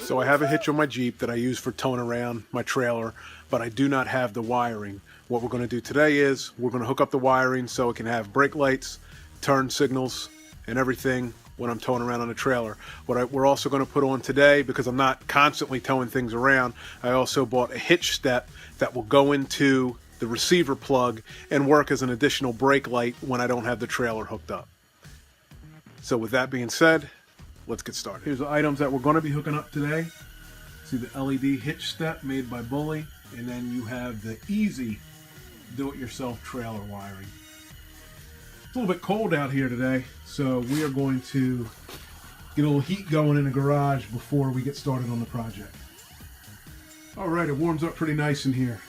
So I have a hitch on my Jeep that I use for towing around my trailer, but I do not have the wiring. What we're going to do today is we're going to hook up the wiring so it can have brake lights, turn signals, and everything when I'm towing around on the trailer. We're also going to put on today, because I'm not constantly towing things around, I also bought a hitch step that will go into the receiver plug and work as an additional brake light when I don't have the trailer hooked up. So with that being said, let's get started. Here's the items that we're going to be hooking up today. See the LED hitch step made by Bully, and then you have the easy do-it-yourself trailer wiring. It's a little bit cold out here today, so we are going to get a little heat going in the garage before we get started on the project. All right, it warms up pretty nice in here.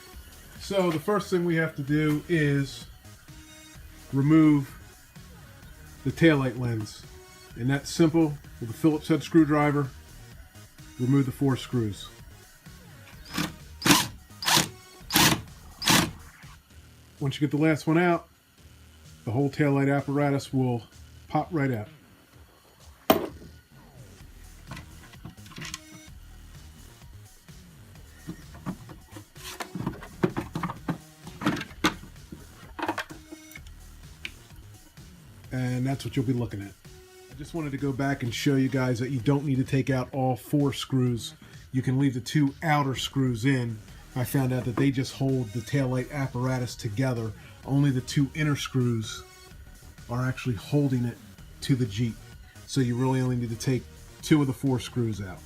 So the first thing we have to do is remove the taillight lens. And that's simple. With a Phillips head screwdriver, remove the 4 screws. Once you get the last one out, the whole taillight apparatus will pop right out. And that's what you'll be looking at. I just wanted to go back and show you guys that you don't need to take out all 4 screws. You can leave the 2 outer screws in. I found out that they just hold the taillight apparatus together. Only the 2 inner screws are actually holding it to the Jeep. So you really only need to take 2 of the 4 screws out.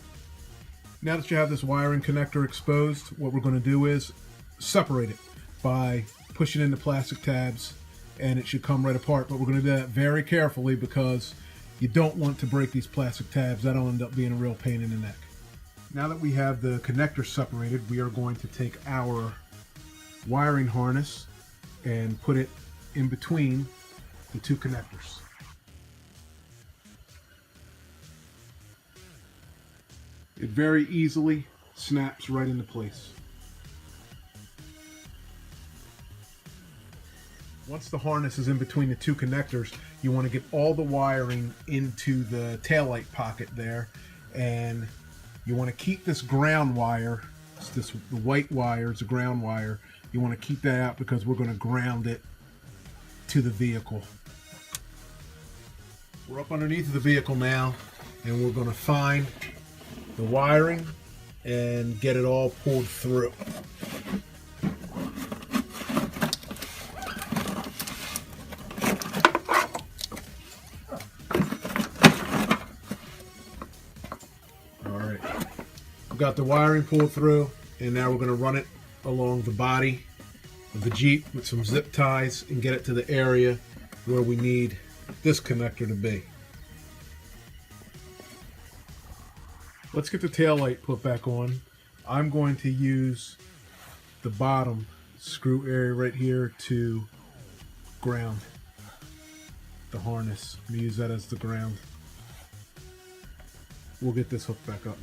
Now that you have this wiring connector exposed, what we're going to do is separate it by pushing in the plastic tabs, and it should come right apart. But we're going to do that very carefully because you don't want to break these plastic tabs. That'll end up being a real pain in the neck. Now that we have the connector separated, we are going to take our wiring harness and put it in between the 2 connectors. It very easily snaps right into place. Once the harness is in between the 2 connectors, you want to get all the wiring into the taillight pocket there, and you want to keep this ground wire, the white wire is a ground wire, you want to keep that out because we're going to ground it to the vehicle. We're up underneath the vehicle now, and we're going to find the wiring and get it all pulled through. Got the wiring pulled through, and now we're going to run it along the body of the Jeep with some zip ties and get it to the area where we need this connector to be. Let's get the taillight put back on. I'm going to use the bottom screw area right here to ground the harness. I'm going to use that as the ground. We'll get this hooked back up.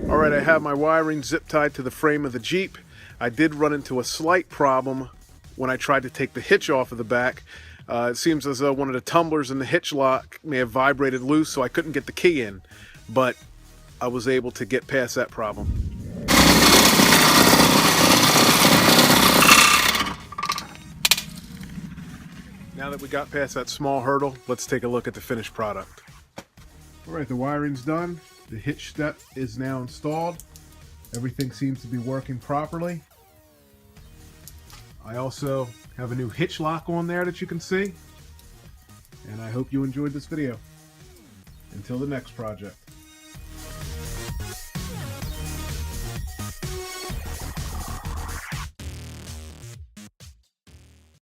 All right, I have my wiring zip tied to the frame of the Jeep. I did run into a slight problem when I tried to take the hitch off of the back. It seems as though one of the tumblers in the hitch lock may have vibrated loose, so I couldn't get the key in, but I was able to get past that problem. Now that we got past that small hurdle, let's take a look at the finished product. All right, the wiring's done. The hitch step is now installed. Everything seems to be working properly. I also have a new hitch lock on there that you can see. And I hope you enjoyed this video. Until the next project.